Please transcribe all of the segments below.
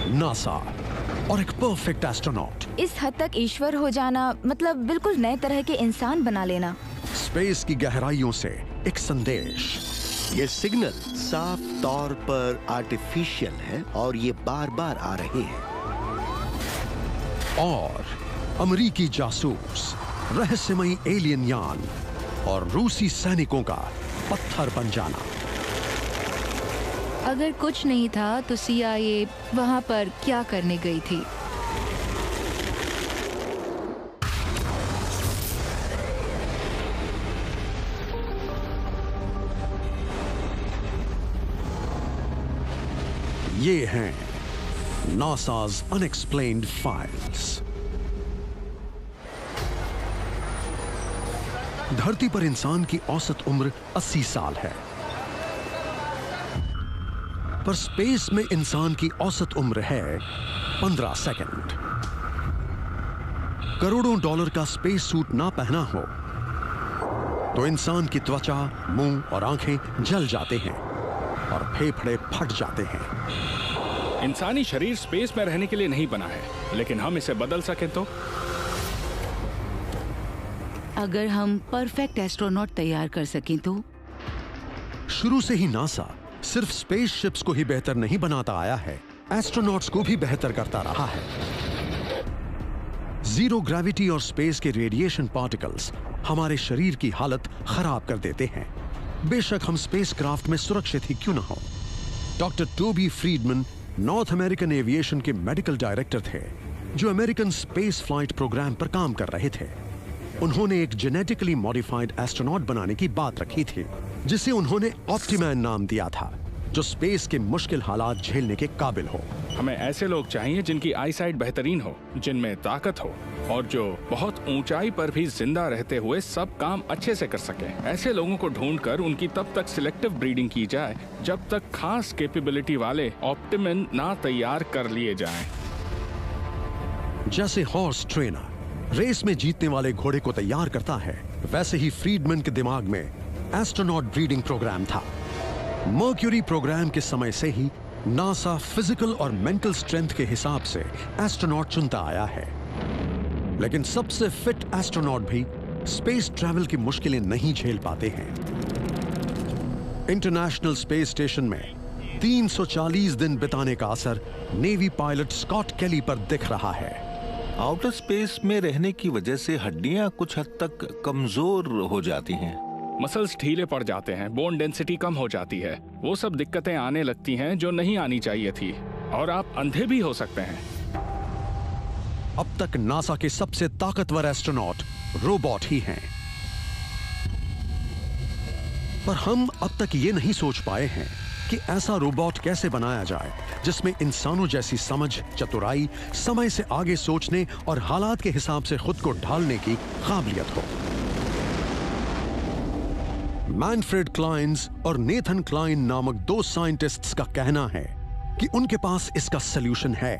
NASA और एक perfect astronaut. इस हद तक ईश्वर हो जाना मतलब बिल्कुल नए तरह के इंसान बना लेना। स्पेस की गहराइयों से एक संदेश। ये सिग्नल साफ तौर पर आर्टिफिशियल है और ये बार बार आ रहे हैं। और अमेरिकी जासूस, रहस्यमयी एलियन यान और रूसी सैनिकों का पत्थर बन जाना। अगर कुछ नहीं था तो CIA वहां पर क्या करने गई थी? ये हैं नासा's अनएक्सप्लेन्ड फाइल्स। धरती पर इंसान की औसत उम्र 80 साल है, पर स्पेस में इंसान की औसत उम्र है 15 सेकंड। करोड़ों डॉलर का स्पेस सूट ना पहना हो तो इंसान की त्वचा, मुंह और आंखें जल जाते हैं और फेफड़े फट जाते हैं। इंसानी शरीर स्पेस में रहने के लिए नहीं बना है, लेकिन हम इसे बदल सकें तो? अगर हम परफेक्ट एस्ट्रोनॉट तैयार कर सकें तो? शुरू से ही नासा सिर्फ स्पेसशिप्स को ही बेहतर नहीं बनाता आया है, एस्ट्रोनॉट्स को भी बेहतर करता रहा है। जीरो ग्रेविटी और स्पेस के रेडिएशन पार्टिकल्स हमारे शरीर की हालत खराब कर देते हैं, बेशक हम स्पेसक्राफ्ट में सुरक्षित ही क्यों ना हो। Doctor Toby Friedman North American aviation के मेडिकल डायरेक्टर थे, जो अमेरिकन स्पेस फ्लाइट प्रोग्राम पर काम कर रहे थे। उन्होंने एक जेनेटिकली मॉडिफाइड एस्ट्रोनॉट बनाने की बात रखी थी, जिसे उन्होंने ऑप्टिमैन नाम दिया था, जो स्पेस के मुश्किल हालात झेलने के काबिल हो। हमें ऐसे लोग चाहिए जिनकी आईसाइट बेहतरीन हो, जिनमें ताकत हो और जो बहुत ऊंचाई पर भी जिंदा रहते हुए सब काम अच्छे से कर सके। ऐसे लोगों को ढूंढकर उनकी तब तक सिलेक्टिव ब्रीडिंग की जाए जब तक खास कैपेबिलिटी वाले ऑप्टिमैन ना तैयार कर लिए जाएं। जैसे हॉर्स ट्रेनर रेस में जीतने वाले घोड़े को तैयार करता है, वैसे ही फ्रीडमैन के दिमाग में एस्ट्रोनॉट ब्रीडिंग प्रोग्राम था। मर्क्यूरी प्रोग्राम के समय से ही नासा फिजिकल और मेंटल स्ट्रेंथ के हिसाब से एस्ट्रोनॉट चुनता आया है, लेकिन सबसे फिट एस्ट्रोनॉट भी स्पेस ट्रैवल की मुश्किलें नहीं झेल पाते हैं। इंटरनेशनल स्पेस स्टेशन में 340 दिन बिताने का असर नेवी पायलट स्कॉट केली पर दिख रहा है। आउटर स्पेस में रहने की वजह से हड्डियां कुछ हद तक कमजोर हो जाती हैं। मसल्स ढीले पड़ जाते हैं, बोन डेंसिटी कम हो जाती है, वो सब दिक्कतें आने लगती हैं जो नहीं आनी चाहिए थी, और आप अंधे भी हो सकते हैं। अब तक नासा के सबसे ताकतवर एस्ट्रोनॉट रोबोट ही हैं, पर हम अब तक ये नहीं सोच पाए हैं कि ऐसा रोबोट कैसे बनाया जाए जिसमें इंसानों जैसी समझ, चतुराई, समय से आगे सोचने और हालात के हिसाब से खुद को ढालने की काबिलियत हो। मैनफ्रेड क्लाइंस और नेथन क्लाइन नामक दो साइंटिस्ट्स का कहना है कि उनके पास इसका सलूशन है।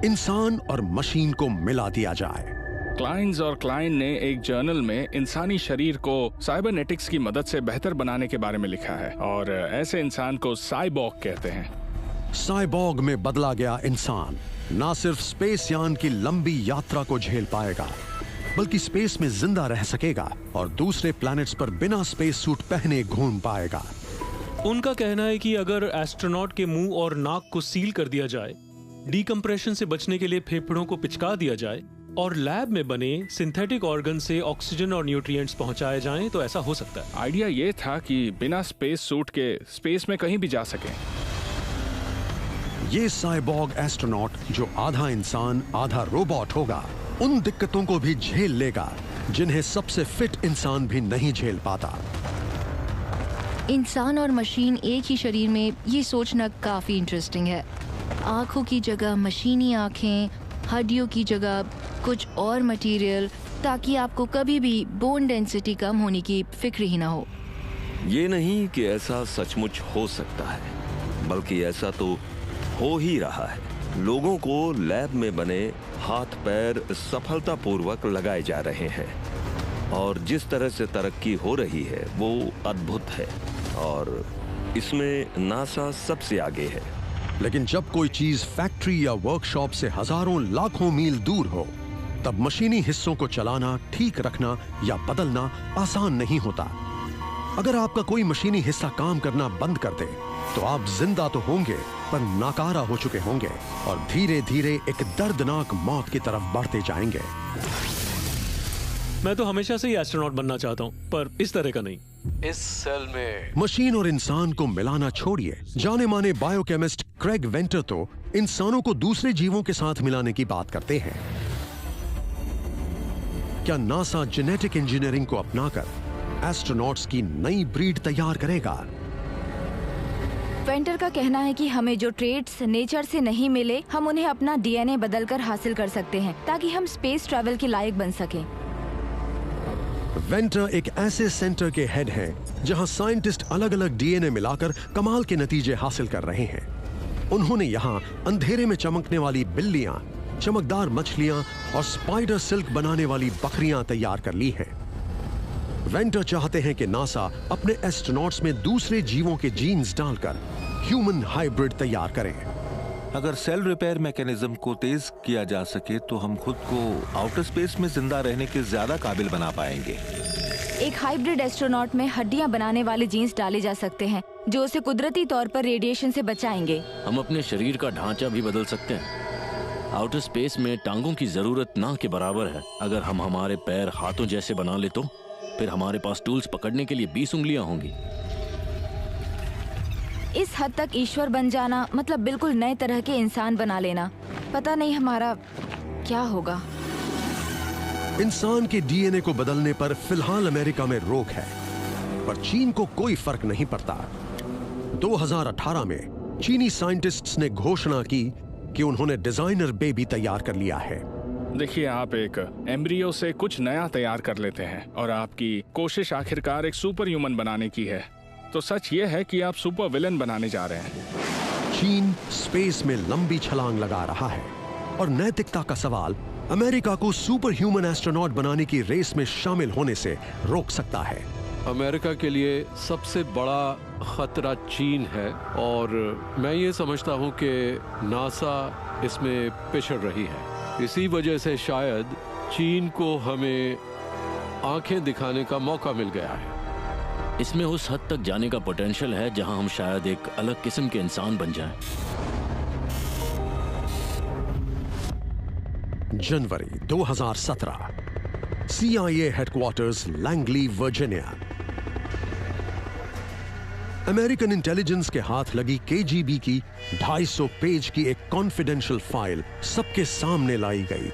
इंसान और मशीन को मिला दिया जाए। क्लाइंस और क्लाइन ने एक जर्नल में इंसानी शरीर को साइबरनेटिक्स की मदद से बेहतर बनाने के बारे में लिखा है, और ऐसे इंसान को साइबॉर्ग कहते हैं। साइबॉर्ग में बदला गया इंसान ना सिर्फ स्पेस यान की लंबी यात्रा को झेल पाएगा, बल्कि स्पेस में जिंदा रह सकेगा और दूसरे प्लैनेट्स पर बिना स्पेस सूट पहने घूम पाएगा। उनका कहना है कि अगर एस्ट्रोनॉट के मुंह और नाक को सील कर दिया जाए, डीकम्प्रेशन से बचने के लिए फेफड़ों को पिचका दिया जाए और लैब में बने सिंथेटिक ऑर्गन से ऑक्सीजन और न्यूट्रिएंट्स पहुंचाए जाएं, तो ऐसा हो सकता है। आइडिया ये था कि बिना स्पेस सूट के स्पेस में कहीं भी जा सकें। ये साइबॉर्ग एस्ट्रोनॉट जो आधा इंसान आधा रोबोट होगा, उन दिक्कतों को भी झेल लेगा जिन्हें सबसे फिट इंसान भी नहीं झेल पाता। इंसान और मशीन एक ही शरीर में, ये सोचना काफी इंटरेस्टिंग है। आंखों की जगह मशीनी आंखें, हड्डियों की जगह कुछ और मटेरियल, ताकि आपको कभी भी बोन डेंसिटी कम होने की फिक्र ही ना हो। ये नहीं कि ऐसा सचमुच हो सकता है, बल्कि ऐसा तो हो ही रहा है। लोगों को लैब में बने हाथ पैर सफलतापूर्वक लगाए जा रहे हैं, और जिस तरह से तरक्की हो रही है वो अद्भुत है, और इसमें नासा सबसे आगे है। लेकिन जब कोई चीज फैक्ट्री या वर्कशॉप से हजारों लाखों मील दूर हो, तब मशीनी हिस्सों को चलाना, ठीक रखना या बदलना आसान नहीं होता। अगर आपका कोई मशीनी हिस्सा काम करना बंद कर दे, तो आप जिंदा तो होंगे पर नाकारा हो चुके होंगे और धीरे धीरे एक दर्दनाक मौत की तरफ बढ़ते जाएंगे। मैं तो हमेशा से ही एस्ट्रोनॉट बनना चाहता हूँ, पर इस तरह का नहीं। इस सेल में मशीन और इंसान को मिलाना छोड़िए, जाने माने बायोकेमिस्ट क्रेग वेंटर तो इंसानों को दूसरे जीवों के साथ मिलाने की बात करते हैं। क्या नासा जेनेटिक इंजीनियरिंग को अपनाकर एस्ट्रोनॉट्स की नई ब्रीड तैयार करेगा? वेंटर का कहना है कि हमें जो ट्रेड्स नेचर से नहीं मिले, हम उन्हें अपना डीएनए बदलकर हासिल कर सकते हैं, ताकि हम स्पेस ट्रैवल के लायक बन सकें। वेंटर एक ऐसे सेंटर के हेड हैं जहां साइंटिस्ट अलग अलग डीएनए मिलाकर कमाल के नतीजे हासिल कर रहे हैं। उन्होंने यहां अंधेरे में चमकने वाली बिल्लियां, चमकदार मछलियां और स्पाइडर सिल्क बनाने वाली बकरियां तैयार कर ली हैं। वेंटर चाहते हैं कि नासा अपने एस्ट्रोनॉट्स में दूसरे जीवों के जीन्स डालकर ह्यूमन हाइब्रिड तैयार करें। अगर सेल रिपेयर मैकेनिज्म को तेज किया जा सके तो हम खुद को आउटर स्पेस में जिंदा रहने के ज्यादा काबिल बना पाएंगे। एक हाइब्रिड एस्ट्रोनॉट में हड्डियां बनाने वाले जीन्स डाले जा सकते हैं, जो उसे कुदरती तौर पर रेडिएशन से बचाएंगे। हम अपने शरीर का ढांचा भी बदल सकते हैं। आउटर स्पेस में टांगों की जरूरत ना के बराबर है। अगर हम हमारे पैर हाथों जैसे बना ले तो फिर हमारे पास टूल्स पकड़ने के लिए 20 उंगलियां होंगी। इस हद तक ईश्वर बन जाना मतलब बिल्कुल नए तरह के इंसान बना लेना। पता नहीं हमारा क्या होगा। इंसान के डीएनए को बदलने पर फिलहाल अमेरिका में रोक है, पर चीन को कोई फर्क नहीं पड़ता। 2018 में चीनी साइंटिस्ट्स ने घोषणा की कि उन्होंने डिजाइनर बेबी तैयार कर लिया है। देखिए, आप एक एम्ब्रियो से कुछ नया तैयार कर लेते हैं और आपकी कोशिश आखिरकार एक सुपर ह्यूमन बनाने की है, तो सच ये है कि आप सुपर विलन बनाने जा रहे हैं। चीन स्पेस में लंबी छलांग लगा रहा है और नैतिकता का सवाल अमेरिका को सुपर ह्यूमन एस्ट्रोनॉट बनाने की रेस में शामिल होने से रोक सकता है। अमेरिका के लिए सबसे बड़ा खतरा चीन है और मैं ये समझता हूँ कि नासा इसमें पिछड़ रही है। इसी वजह से शायद चीन को हमें आंखें दिखाने का मौका मिल गया है। इसमें उस हद तक जाने का पोटेंशियल है जहां हम शायद एक अलग किस्म के इंसान बन जाएं। जनवरी 2017, CIA headquarters Langley, Virginia. American intelligence के हाथ लगी KGB की 250 पेज की एक कॉन्फिडेंशियल फाइल सबके सामने लाई गई।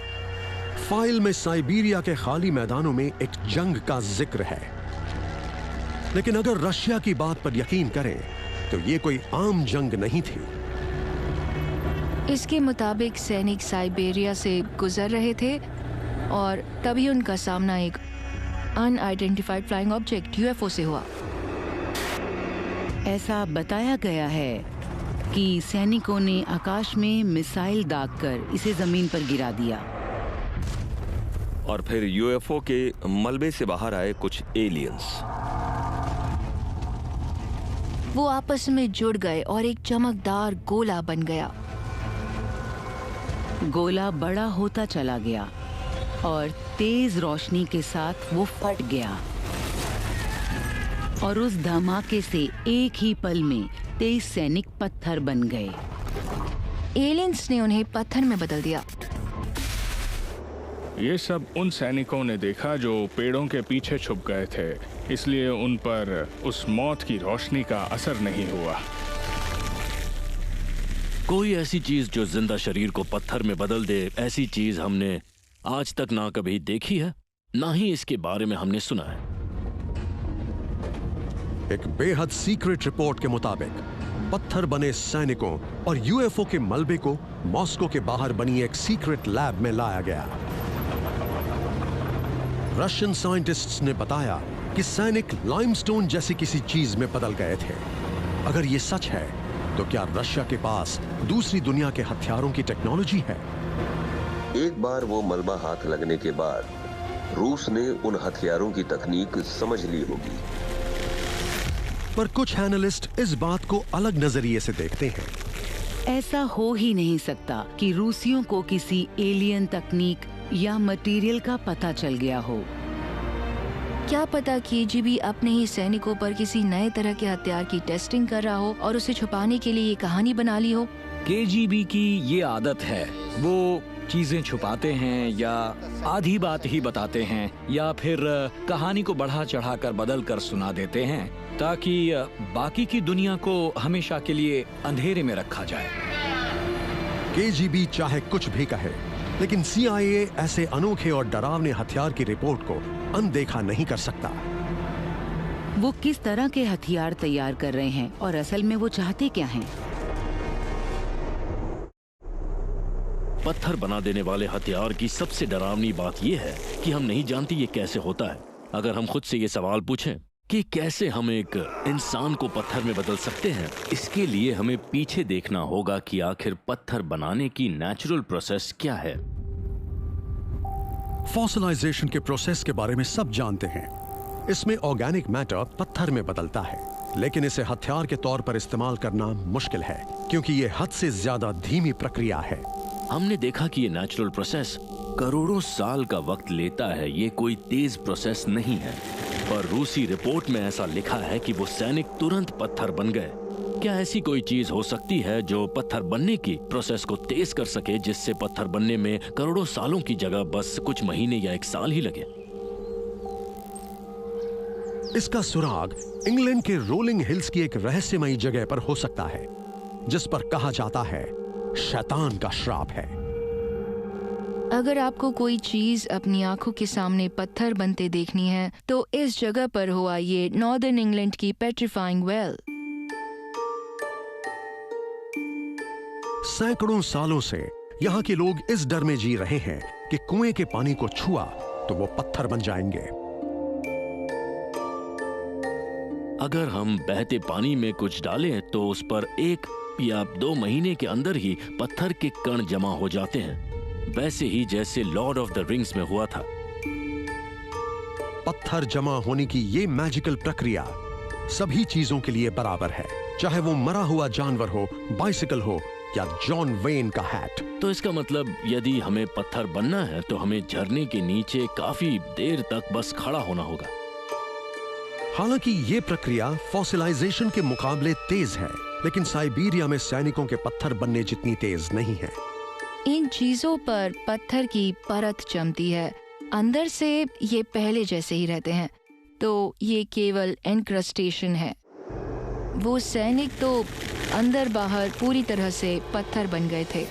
फाइल में साइबेरिया के खाली मैदानों में एक जंग का जिक्र है, लेकिन अगर रशिया की बात पर यकीन करें तो ये कोई आम जंग नहीं थी। इसके मुताबिक सैनिक साइबेरिया से गुजर रहे थे और तभी उनका सामना एक अनआइडेंटिफाइड फ्लाइंग ऑब्जेक्ट UFO से हुआ। ऐसा बताया गया है कि सैनिकों ने आकाश में मिसाइल दागकर इसे जमीन पर गिरा दिया और फिर UFO के मलबे से बाहर आए कुछ एलियंस। वो आपस में जुड़ गए और एक चमकदार गोला बन गया। गोला बड़ा होता चला गया और तेज रोशनी के साथ वो फट गया और उस धमाके से एक ही पल में 23 सैनिक पत्थर बन गए। एलियंस ने उन्हें पत्थर में बदल दिया। ये सब उन सैनिकों ने देखा जो पेड़ों के पीछे छुप गए थे, इसलिए उन पर उस मौत की रोशनी का असर नहीं हुआ। कोई ऐसी चीज जो जिंदा शरीर को पत्थर में बदल दे, ऐसी चीज हमने आज तक ना कभी देखी है, ना ही इसके बारे में हमने सुना है। एक बेहद सीक्रेट रिपोर्ट के मुताबिक पत्थर बने सैनिकों और UFO के मलबे को मॉस्को के बाहर बनी एक सीक्रेट लैब में लाया गया। रशियन साइंटिस्ट्स ने बताया कि सैनिक लाइमस्टोन जैसी किसी चीज में बदल गए थे। अगर ये सच है तो क्या रशिया के पास दूसरी दुनिया के हथियारों की टेक्नोलॉजी है? एक बार वो मलबा हाथ लगने के बाद रूस ने उन हथियारों की तकनीक समझ ली होगी। पर कुछ एनालिस्ट इस बात को अलग नजरिए से देखते हैं। ऐसा हो ही नहीं सकता कि रूसियों को किसी एलियन तकनीक या मटेरियल का पता चल गया हो। क्या पता KGB अपने ही सैनिकों पर किसी नए तरह के हथियार की टेस्टिंग कर रहा हो और उसे छुपाने के लिए ये कहानी बना ली हो। KGB की ये आदत है, वो चीजें छुपाते हैं या आधी बात ही बताते हैं या फिर कहानी को बढ़ा चढ़ाकर बदल कर सुना देते हैं ताकि बाकी की दुनिया को हमेशा के लिए अंधेरे में रखा जाए। KGB चाहे कुछ भी कहे, लेकिन CIA ऐसे अनोखे और डरावने हथियार की रिपोर्ट को अनदेखा नहीं कर सकता। वो किस तरह के हथियार तैयार कर रहे हैं और असल में वो चाहते क्या हैं? पत्थर बना देने वाले हथियार की सबसे डरावनी बात यह है कि हम नहीं जानते ये कैसे होता है। अगर हम खुद से ये सवाल पूछें कि कैसे हम एक इंसान को पत्थर में बदल सकते हैं, इसके लिए हमें पीछे देखना होगा कि आखिर पत्थर बनाने की नेचुरल प्रोसेस क्या है। फॉसिलाइजेशन के प्रोसेस के बारे में सब जानते हैं। इसमें ऑर्गेनिक मैटर पत्थर में बदलता है, लेकिन इसे हथियार के तौर पर इस्तेमाल करना मुश्किल है क्योंकि ये हद से ज्यादा धीमी प्रक्रिया है। हमने देखा कि ये नेचुरल प्रोसेस करोड़ों साल का वक्त लेता है। ये कोई तेज प्रोसेस नहीं है, पर रूसी रिपोर्ट में ऐसा लिखा है कि वो सैनिक तुरंत पत्थर बन गए। क्या ऐसी कोई चीज हो सकती है जो पत्थर बनने की प्रोसेस को तेज कर सके, जिससे पत्थर बनने में करोड़ों सालों की जगह बस कुछ महीने या 1 साल ही लगे? इसका सुराग इंग्लैंड के रोलिंग हिल्स की एक रहस्यमयी जगह पर हो सकता है, जिस पर कहा जाता है शैतान का श्राप है। अगर आपको कोई चीज अपनी आंखों के सामने पत्थर बनते देखनी है तो इस जगह पर हुआ ये नॉर्दर्न इंग्लैंड की पेट्रीफाइंग वेल। सैकड़ों सालों से यहाँ के लोग इस डर में जी रहे हैं कि कुएं के पानी को छुआ तो वो पत्थर बन जाएंगे। अगर हम बहते पानी में कुछ डालें तो उस पर 1 या 2 महीने के अंदर ही पत्थर के कण जमा हो जाते हैं, वैसे ही जैसे लॉर्ड ऑफ द रिंग्स में हुआ था। पत्थर जमा होने की ये मैजिकल प्रक्रिया सभी चीजों के लिए बराबर है, चाहे वो मरा हुआ जानवर हो, बाइसिकल हो या जॉन वेन का हैट। तो इसका मतलब यदि हमें पत्थर बनना है तो हमें झरने के नीचे काफी देर तक बस खड़ा होना होगा। हालांकि ये प्रक्रिया फॉसिलाइजेशन के मुकाबले तेज है, लेकिन साइबेरिया में सैनिकों के पत्थर बनने जितनी तेज नहीं है। इन चीजों पर पत्थर की परत जमती है, अंदर से ये पहले जैसे ही रहते हैं, तो ये केवल एनक्रस्टेशन है। वो सैनिक तो अंदर बाहर पूरी तरह से पत्थर बन गए थे।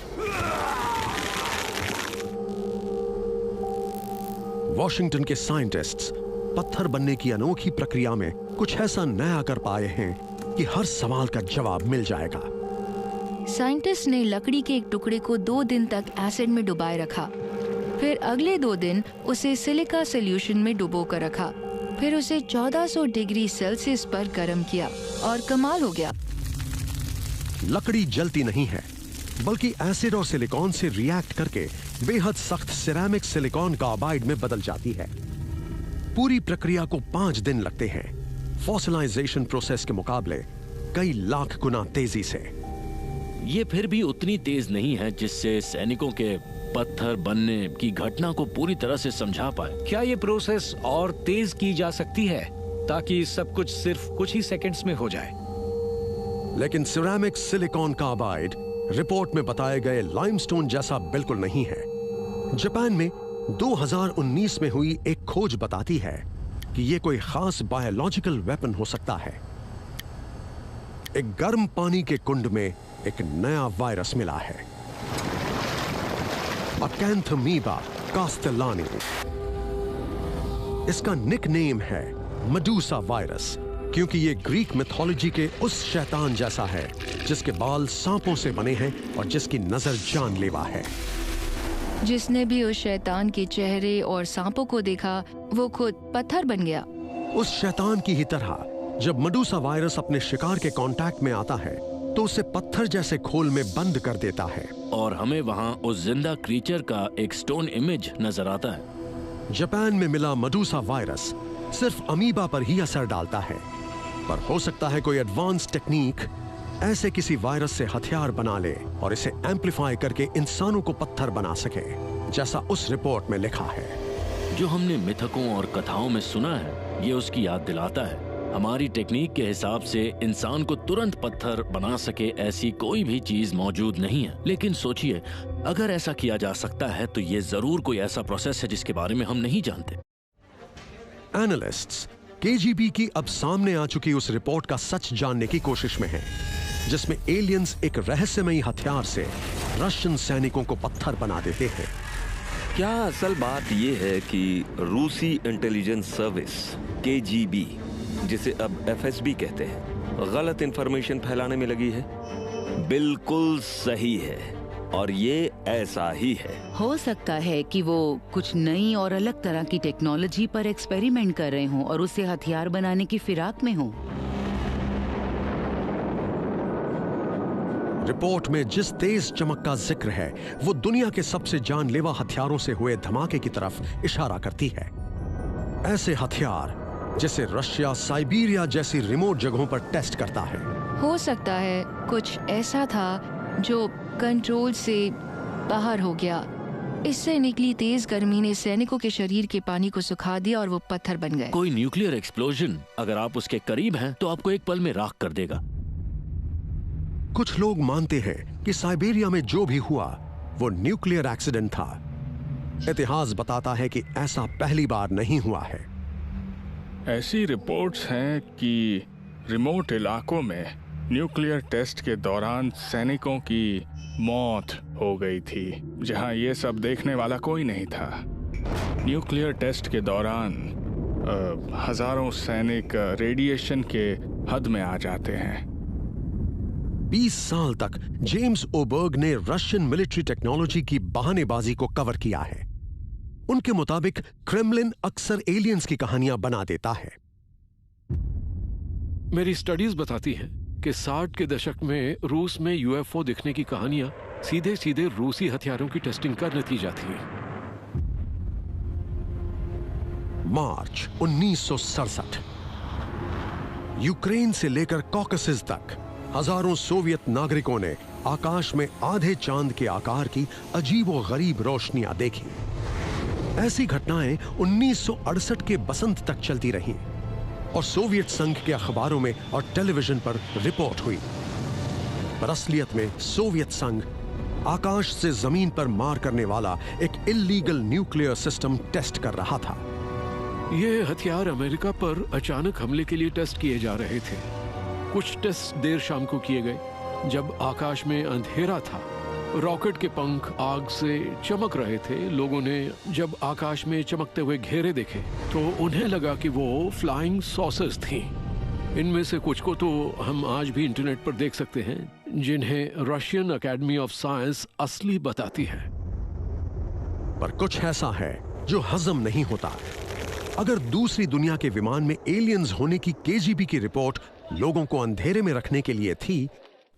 वॉशिंगटन के साइंटिस्ट्स पत्थर बनने की अनोखी प्रक्रिया में कुछ ऐसा नया कर पाए हैं कि हर सवाल का जवाब मिल जाएगा। साइंटिस्ट ने लकड़ी के एक टुकड़े को 2 दिन तक एसिड में डुबाए रखा, फिर अगले 2 दिन उसे सिलिका सॉल्यूशन में डुबो कर रखा, फिर उसे 1400 डिग्री सेल्सियस पर गर्म किया और कमाल हो गया। लकड़ी जलती नहीं है, बल्कि एसिड और सिलिकॉन से रिएक्ट करके बेहद सख्त सिरेमिक सिलिकॉन कार्बाइड में बदल जाती है। पूरी प्रक्रिया को 5 दिन लगते हैं, फॉसिलाइजेशन प्रोसेस के मुकाबले कई लाख गुना तेजी से। ये फिर भी उतनी तेज नहीं है जिससे सैनिकों के पत्थर बनने की घटना को पूरी तरह से समझा पाए। क्या ये प्रोसेस और तेज की जा सकती है ताकि सब कुछ सिर्फ कुछ ही सेकंड्स में हो जाए? लेकिन सिरेमिक सिलिकॉन कार्बाइड रिपोर्ट में बताए गए लाइमस्टोन जैसा बिल्कुल नहीं है। जापान में 2019 में हुई एक खोज बताती है कि यह कोई खास बायोलॉजिकल वेपन हो सकता है। एक गर्म पानी के कुंड में एक नया वायरस मिला है, अकैंथमीबा कास्टेलानी। इसका निकनेम है मेडुसा वायरस, क्योंकि ये ग्रीक मिथोलॉजी के उस शैतान जैसा है जिसके बाल सांपों से बने हैं और जिसकी नजर जानलेवा है। जिसने भी उस शैतान के चेहरे और सांपों को देखा वो खुद पत्थर बन गया। उस शैतान की ही तरह जब मेडुसा वायरस अपने शिकार के कांटेक्ट में आता है तो उसे पत्थर जैसे खोल में बंद कर देता है और हमें वहाँ उस जिंदा क्रीचर का एक स्टोन इमेज नजर आता है। जापान में मिला मेडुसा वायरस सिर्फ अमीबा पर ही असर डालता है, पर हो सकता है कोई एडवांस टेक्निक ऐसे किसी वायरस से हथियार बना ले और इसे एम्पलीफाई करके इंसानों को पत्थर बना सके, जैसा उस रिपोर्ट में लिखा है। जो हमने मिथकों और कथाओं में सुना है, ये उसकी याद दिलाता है। हमारी टेक्निक के हिसाब से इंसान को तुरंत पत्थर बना सके ऐसी कोई भी चीज मौजूद नहीं है। लेकिन सोचिए, अगर ऐसा किया जा सकता है तो ये जरूर कोई ऐसा प्रोसेस है जिसके बारे में हम नहीं जानते। एनालिस्ट्स केजीबी की अब सामने आ चुकी उस रिपोर्ट का सच जानने की कोशिश में हैं, जिसमें एलियंस एक रहस्यमयी हथियार से रशियन सैनिकों को पत्थर बना देते हैं। क्या असल बात यह है कि रूसी इंटेलिजेंस सर्विस केजीबी, जिसे अब एफएसबी कहते हैं, गलत इंफॉर्मेशन फैलाने में लगी है? बिल्कुल सही है, और ये ऐसा ही है। हो सकता है कि वो कुछ नई और अलग तरह की टेक्नोलॉजी पर एक्सपेरिमेंट कर रहे हों और उसे हथियार बनाने की फिराक में हों। रिपोर्ट में जिस तेज चमक का जिक्र है, वो दुनिया के सबसे जानलेवा हथियारों से हुए धमाके की तरफ इशारा करती है। ऐसे हथियार जिसे रशिया साइबेरिया जैसी रिमोट जगहों पर टेस्ट करता है। हो सकता है कुछ ऐसा था जो कंट्रोल से बाहर हो गया। इससे निकली तेज गर्मी ने सैनिकों के शरीर के पानी को सुखा दिया और वो पत्थर बन गए। कोई न्यूक्लियर एक्सप्लोजन अगर आप उसके करीब हैं तो आपको एक पल में राख कर देगा। कुछ लोग मानते हैं कि साइबेरिया में जो भी हुआ वो न्यूक्लियर एक्सीडेंट था। इतिहास बताता है कि ऐसा पहली बार नहीं हुआ है। ऐसी रिपोर्ट्स हैं कि रिमोट इलाकों में न्यूक्लियर टेस्ट के दौरान सैनिकों की मौत हो गई थी, जहां ये सब देखने वाला कोई नहीं था। न्यूक्लियर टेस्ट के दौरान हजारों सैनिक रेडिएशन के हद में आ जाते हैं। 20 साल तक जेम्स ओबर्ग ने रशियन मिलिट्री टेक्नोलॉजी की बहानेबाजी को कवर किया है। उनके मुताबिक क्रेमलिन अक्सर एलियंस की कहानियां बना देता है। मेरी स्टडीज बताती हैं कि 60 के दशक में रूस में यूएफओ दिखने की कहानियां सीधे सीधे रूसी हथियारों की टेस्टिंग का नतीजा थी। मार्च 1967, यूक्रेन से लेकर कॉकेसस तक हजारों सोवियत नागरिकों ने आकाश में आधे चांद के आकार की अजीबोगरीब रोशनियां देखी। ऐसी घटनाएं 1968 के बसंत तक चलती रहीं और सोवियत संघ के अखबारों में और टेलीविजन पर रिपोर्ट हुई। पर असलियत में सोवियत संघ आकाश से जमीन पर मार करने वाला एक इल्लीगल न्यूक्लियर सिस्टम टेस्ट कर रहा था। ये हथियार अमेरिका पर अचानक हमले के लिए टेस्ट किए जा रहे थे। कुछ टेस्ट देर शाम को किए गए जब आकाश में अंधेरा था। रॉकेट के पंख आग से चमक रहे थे। लोगों ने जब आकाश में चमकते हुए घेरे देखे तो उन्हें लगा कि वो फ्लाइंग सॉसर्स थीं। इनमें से कुछ को तो हम आज भी इंटरनेट पर देख सकते हैं, जिन्हें रशियन एकेडमी ऑफ साइंस असली बताती है। पर कुछ ऐसा है जो हजम नहीं होता। अगर दूसरी दुनिया के विमान में एलियंस होने की केजीबी की रिपोर्ट लोगों को अंधेरे में रखने के लिए थी,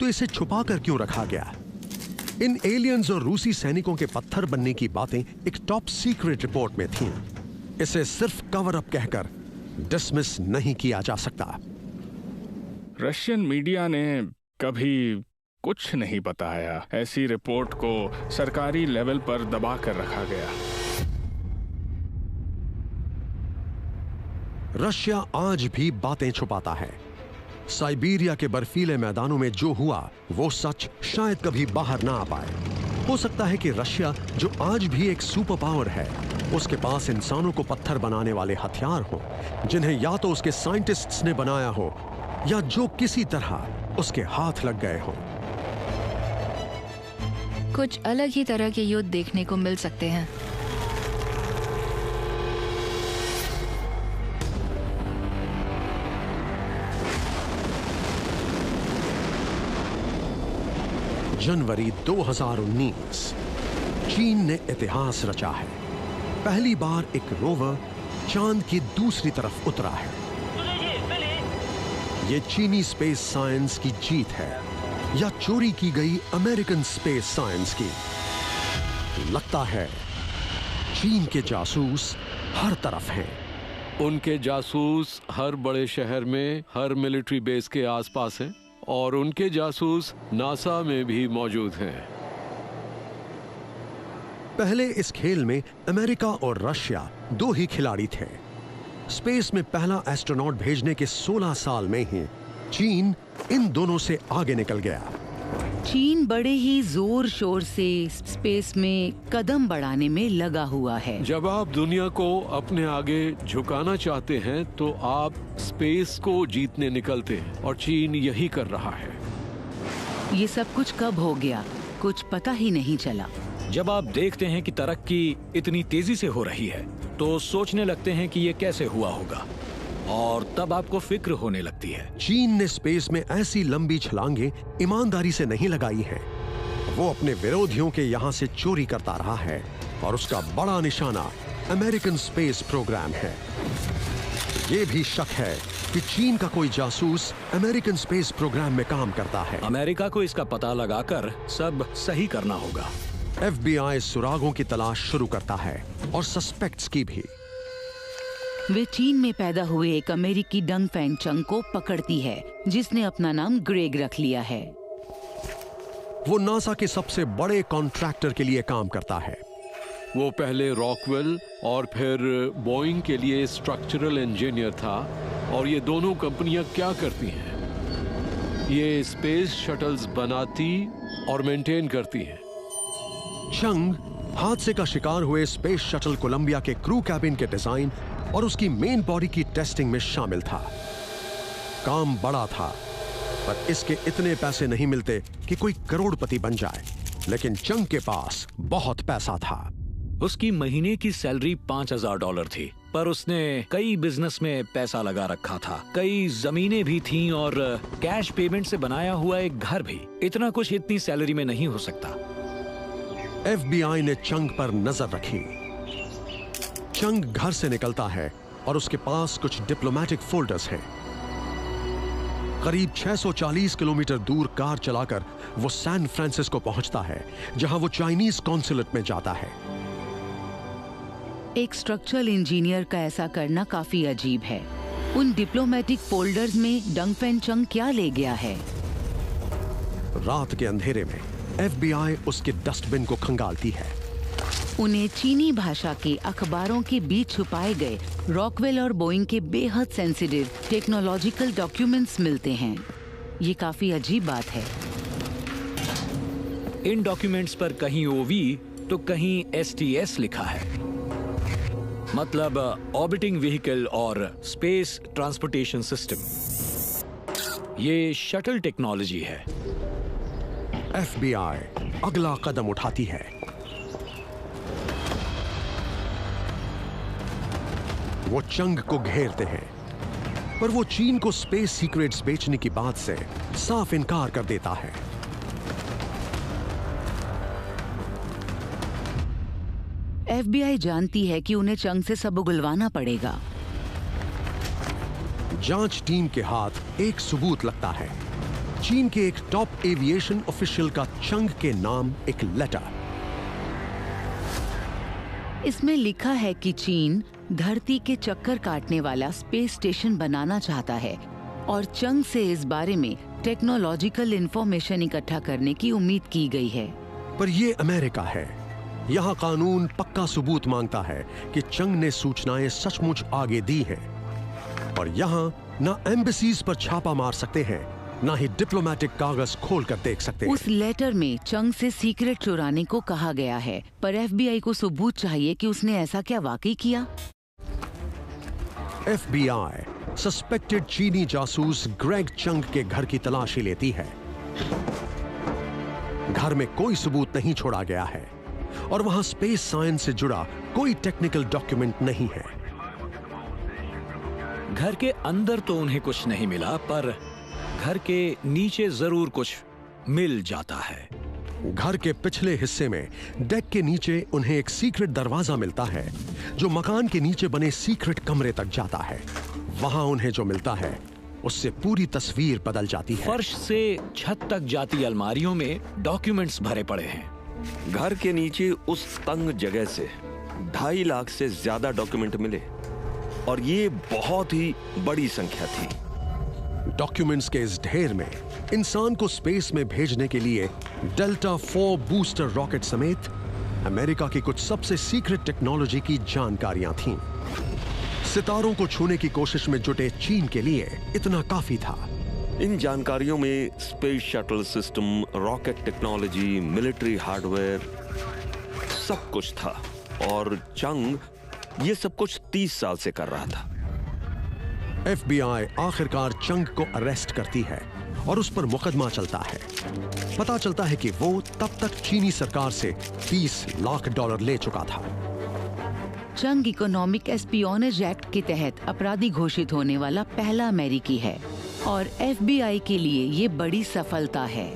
तो इसे छुपाकर क्यों रखा गया? इन एलियंस और रूसी सैनिकों के पत्थर बनने की बातें एक टॉप सीक्रेट रिपोर्ट में थीं। इसे सिर्फ कवर अप कहकर डिसमिस नहीं किया जा सकता। रशियन मीडिया ने कभी कुछ नहीं बताया। ऐसी रिपोर्ट को सरकारी लेवल पर दबा कर रखा गया। रशिया आज भी बातें छुपाता है। साइबेरिया के बर्फीले मैदानों में जो हुआ वो सच शायद कभी बाहर ना आ पाए। हो सकता है कि रशिया, जो आज भी एक सुपर पावर है, उसके पास इंसानों को पत्थर बनाने वाले हथियार हो, जिन्हें या तो उसके साइंटिस्ट्स ने बनाया हो या जो किसी तरह उसके हाथ लग गए हो। कुछ अलग ही तरह के युद्ध देखने को मिल सकते हैं। जनवरी 2019, चीन ने इतिहास रचा है। पहली बार एक रोवर चांद की दूसरी तरफ उतरा है। ये चीनी स्पेस साइंस की जीत है या चोरी की गई अमेरिकन स्पेस साइंस की? लगता है चीन के जासूस हर तरफ हैं। उनके जासूस हर बड़े शहर में, हर मिलिट्री बेस के आसपास हैं और उनके जासूस नासा में भी मौजूद हैं। पहले इस खेल में अमेरिका और रशिया दो ही खिलाड़ी थे। स्पेस में पहला एस्ट्रोनॉट भेजने के 16 साल में ही चीन इन दोनों से आगे निकल गया। चीन बड़े ही जोर शोर से स्पेस में कदम बढ़ाने में लगा हुआ है। जब आप दुनिया को अपने आगे झुकाना चाहते हैं तो आप स्पेस को जीतने निकलते हैं, और चीन यही कर रहा है। ये सब कुछ कब हो गया, कुछ पता ही नहीं चला। जब आप देखते हैं कि तरक्की इतनी तेजी से हो रही है तो सोचने लगते हैं कि ये कैसे हुआ होगा, और तब आपको फिक्र होने लगती है। चीन ने स्पेस में ऐसी लंबी छलांगे ईमानदारी से नहीं लगाई हैं। वो अपने विरोधियों के यहाँ से चोरी करता रहा है, और उसका बड़ा निशाना अमेरिकन स्पेस प्रोग्राम है। ये भी शक है कि चीन का कोई जासूस अमेरिकन स्पेस प्रोग्राम में काम करता है। अमेरिका को इसका पता लगाकर सब सही करना होगा। FBI सुरागों की तलाश शुरू करता है, और सस्पेक्ट्स की भी। वे चीन में पैदा हुए एक अमेरिकी डंग फैंग चंग को पकड़ती है, जिसने अपना नाम ग्रेग रख लिया है। वो नासा के सबसे बड़े कॉन्ट्रैक्टर के लिए काम करता है। वो पहले रॉकवेल और फिर बोइंग के लिए स्ट्रक्चरल इंजीनियर था। और ये दोनों कंपनियां क्या करती हैं? ये स्पेस शटल्स बनाती और मेंटेन करती हैं। चंग हादसे का शिकार हुए स्पेस शटल कोलंबिया के क्रू कैबिन के डिजाइन और उसकी मेन बॉडी की टेस्टिंग में शामिल था। काम बड़ा था, पर इसके इतने पैसे नहीं मिलते कि कोई करोड़पति बन जाए। लेकिन चंग के पास बहुत पैसा था। उसकी महीने की सैलरी $5000 थी, पर उसने कई बिजनेस में पैसा लगा रखा था। कई जमीनें भी थीं और कैश पेमेंट से बनाया हुआ एक घर भी। इतना कुछ इतनी सैलरी में नहीं हो सकता। FBI ने चंग पर नजर रखी। चंग घर से निकलता है और उसके पास कुछ डिप्लोमेटिक फोल्डर्स हैं। करीब 640 किलोमीटर दूर कार चलाकर वो सैन फ्रांसिस्को पहुंचता है, जहां वो चाइनीज कॉन्सुलेट में जाता है। एक स्ट्रक्चरल इंजीनियर का ऐसा करना काफी अजीब है। उन डिप्लोमेटिक फोल्डर्स में डंग फैंग चंग क्या ले गया है? रात के अंधेरे में FBI उसके डस्टबिन को खंगालती है। उन्हें चीनी भाषा के अखबारों के बीच छुपाए गए रॉकवेल और बोइंग के बेहद सेंसिटिव टेक्नोलॉजिकल डॉक्यूमेंट्स मिलते हैं। ये काफी अजीब बात है। इन डॉक्यूमेंट्स पर कहीं OV तो कहीं STS लिखा है, मतलब ऑर्बिटिंग व्हीकल और स्पेस ट्रांसपोर्टेशन सिस्टम। ये शटल टेक्नोलॉजी है। FBI अगला कदम उठाती है। वो चंग को घेरते हैं, पर वो चीन को स्पेस सीक्रेट्स बेचने की बात से साफ इनकार कर देता है। FBI जानती है कि उन्हें चंग से सब उगलवाना पड़ेगा। जांच टीम के हाथ एक सबूत लगता है। चीन के एक टॉप एविएशन ऑफिशियल का चंग के नाम एक लेटर। इसमें लिखा है कि चीन धरती के चक्कर काटने वाला स्पेस स्टेशन बनाना चाहता है, और चंग से इस बारे में टेक्नोलॉजिकल इंफॉर्मेशन इकट्ठा करने की उम्मीद की गई है। पर ये अमेरिका है। यहाँ कानून पक्का सबूत मांगता है कि चंग ने सूचनाएं सचमुच आगे दी हैं। और यहाँ ना एम्बेसीज पर छापा मार सकते हैं, ना ही डिप्लोमेटिक कागज खोल कर देख सकते हैं। उस लेटर में चंग से सीक्रेट चुराने को कहा गया है, पर FBI को सबूत चाहिए कि उसने ऐसा क्या वाकई किया। FBI सस्पेक्टेड चीनी जासूस ग्रेग चंग के घर की तलाशी लेती है। घर में कोई सबूत नहीं छोड़ा गया है, और वहां स्पेस साइंस से जुड़ा कोई टेक्निकल डॉक्यूमेंट नहीं है। घर के अंदर तो उन्हें कुछ नहीं मिला, पर घर के नीचे जरूर कुछ मिल जाता है। घर के पिछले हिस्से में डेक के नीचे उन्हें एक सीक्रेट दरवाजा मिलता है, जो मकान के नीचे बने सीक्रेट कमरे तक जाता है। वहां उन्हें जो मिलता है उससे पूरी तस्वीर बदल जाती है। फर्श से छत तक जाती अलमारियों में डॉक्यूमेंट्स भरे पड़े हैं। घर के नीचे उस तंग जगह से 2.5 लाख से ज्यादा डॉक्यूमेंट मिले, और ये बहुत ही बड़ी संख्या थी। डॉक्यूमेंट्स के इस ढेर में इंसान को स्पेस में भेजने के लिए डेल्टा 4 बूस्टर रॉकेट समेत अमेरिका की कुछ सबसे सीक्रेट टेक्नोलॉजी की जानकारियां थीं। सितारों को छूने की कोशिश में जुटे चीन के लिए इतना काफी था। इन जानकारियों में space shuttle system, rocket technology, military hardware सब कुछ था और चंग ये सब कुछ 30 साल से कर रहा था। FBI आखिरकार चंग को अरेस्ट करती है और उस पर मुकदमा चलता है। पता चलता है कि वो तब तक चीनी सरकार से $30 लाख ले चुका था। चंग इकोनॉमिक एस्पियोनेज एक्ट के तहत अपराधी घोषित होने वाला पहला अमेरिकी है और FBI के लिए ये बड़ी सफलता है।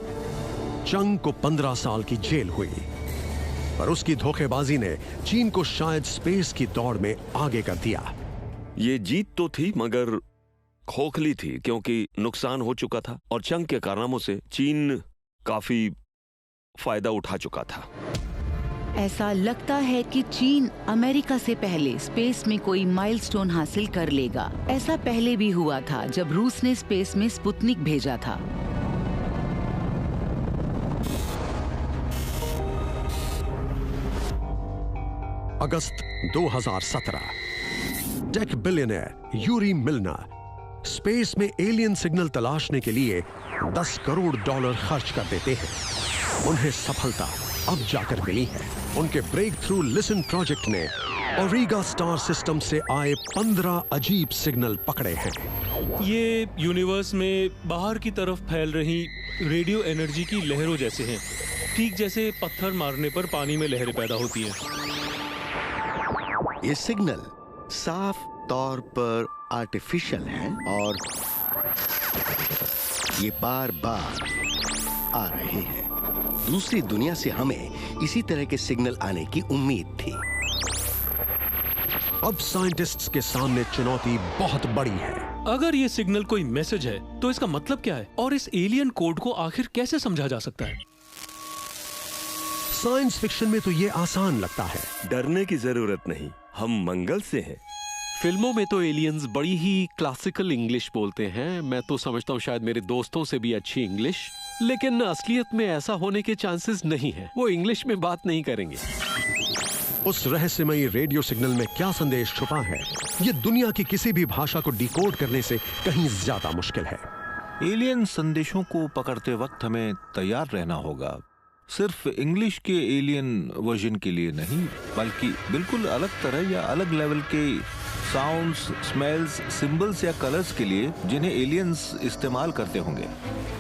चंग को 15 साल की जेल हुई, पर उसकी धोखेबाजी ने चीन को शायद स्पेस की दौड़ में आगे कर दिया। ये जीत तो थी मगर खोखली थी, क्योंकि नुकसान हो चुका था और चंग के कारनामों से चीन काफी फायदा उठा चुका था। ऐसा लगता है कि चीन अमेरिका से पहले स्पेस में कोई माइलस्टोन हासिल कर लेगा। ऐसा पहले भी हुआ था जब रूस ने स्पेस में स्पुतनिक भेजा था। अगस्त 2017, tech billionaire Yuri Milner space में एलियन सिग्नल तलाशने के लिए $10 करोड़ खर्च कर देते हैं। उन्हें सफलता अब जाकर मिली है। उनके ब्रेक थ्रू लिसन प्रोजेक्ट ने ओरिगा स्टार सिस्टम से आए 15 अजीब सिग्नल पकड़े हैं। ये यूनिवर्स में बाहर की तरफ फैल रही रेडियो एनर्जी की लहरों जैसे हैं, ठीक जैसे पत्थर मारने पर पानी में लहरें पैदा होती हैं। ये सिग्नल साफ तौर पर आर्टिफिशियल है और ये बार बार आ रहे हैं। दूसरी दुनिया से हमें इसी तरह के सिग्नल आने की उम्मीद थी। अब साइंटिस्ट्स के सामने चुनौती बहुत बड़ी है। अगर ये सिग्नल कोई मैसेज है तो इसका मतलब क्या है और इस एलियन कोड को आखिर कैसे समझा जा सकता है? साइंस फिक्शन में तो ये आसान लगता है। डरने की जरूरत नहीं, हम मंगल से हैं। फिल्मों में तो एलियंस बड़ी ही क्लासिकल इंग्लिश बोलते हैं। मैं तो समझता हूँ शायद मेरे दोस्तों से भी अच्छी इंग्लिश, लेकिन असलियत में ऐसा होने के चांसेस नहीं है। वो इंग्लिश में बात नहीं करेंगे। उस रहस्यमयी रेडियो सिग्नल में क्या संदेश छुपा है, ये दुनिया की किसी भी भाषा को डिकोड करने से कहीं ज्यादा मुश्किल है। एलियन संदेशों को पकड़ते वक्त हमें तैयार रहना होगा, सिर्फ इंग्लिश के एलियन वर्जन के लिए नहीं, बल्कि बिल्कुल अलग तरह या अलग लेवल के साउंड्स, स्मेल्स, सिंबल्स या कलर्स के लिए जिन्हें एलियंस इस्तेमाल करते होंगे।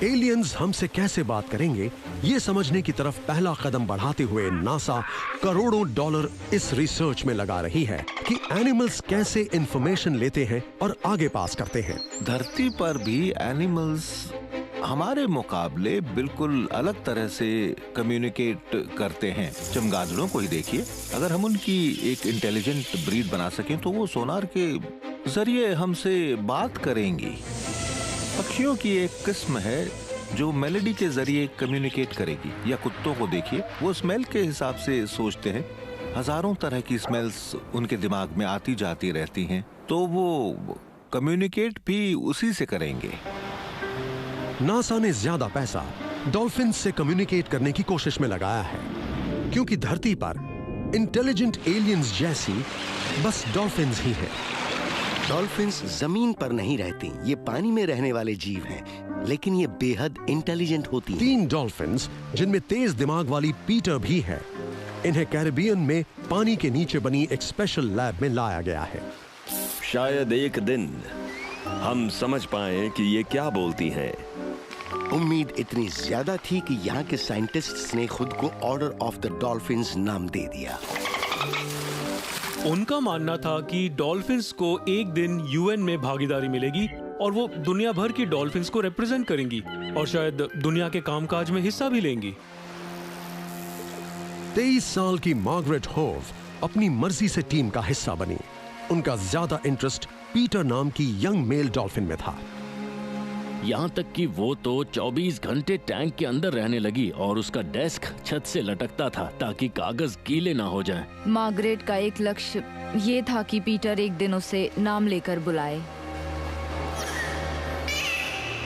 एलियंस हमसे कैसे बात करेंगे, ये समझने की तरफ पहला कदम बढ़ाते हुए नासा करोड़ों डॉलर इस रिसर्च में लगा रही है कि एनिमल्स कैसे इंफॉर्मेशन लेते हैं और आगे पास करते हैं। धरती पर भी एनिमल्स हमारे मुकाबले बिल्कुल अलग तरह से कम्युनिकेट करते हैं। चमगादड़ों को ही देखिए, अगर हम उनकी एक इंटेलिजेंट ब्रीड बना सकें तो वो सोनार के जरिए हमसे बात करेंगी। पक्षियों की एक किस्म है जो मेलोडी के जरिए कम्युनिकेट करेगी। या कुत्तों को देखिए, वो स्मेल के हिसाब से सोचते हैं। हजारों तरह की स्मेल्स उनके दिमाग में आती जाती रहती हैं, तो वो कम्युनिकेट भी उसी से करेंगे। नासा ने ज्यादा पैसा डॉल्फिन से कम्युनिकेट करने की कोशिश में लगाया है, क्योंकि धरती पर इंटेलिजेंट एलियंस जैसी बस डॉल्फिन्स ही हैं। डॉल्फिन्स जमीन पर नहीं रहती, ये पानी में रहने वाले जीव हैं, लेकिन ये बेहद इंटेलिजेंट होती हैं। 3 डॉल्फिन्स, जिनमें तेज दिमाग वाली पीटर भी है, इन्हें कैरिबियन में पानी के नीचे बनी एक स्पेशल लैब में लाया गया है। शायद एक दिन हम समझ पाए कि ये क्या बोलती हैं। उम्मीद इतनी ज्यादा थी कि यहाँ के साइंटिस्ट्स ने खुद को ऑर्डर ऑफ द डॉल्फिन्स नाम दे दिया। उनका मानना था कि डॉल्फिन्स को एक दिन यूएन में भागीदारी मिलेगी और वो दुनिया भर की डॉल्फिन्स को रिप्रेजेंट करेंगी और शायद दुनिया के कामकाज में हिस्सा भी लेंगी। 23 साल की मार्गरेट होव अपनी मर्जी से टीम का हिस्सा बनी। उनका ज्यादा इंटरेस्ट पीटर नाम की यंग मेल डॉल्फिन में था। यहाँ तक कि वो तो 24 घंटे टैंक के अंदर रहने लगी और उसका डेस्क छत से लटकता था ताकि कागज गीले ना हो जाएं। मार्गरेट का एक लक्ष्य ये था कि पीटर एक दिन उसे नाम लेकर बुलाए।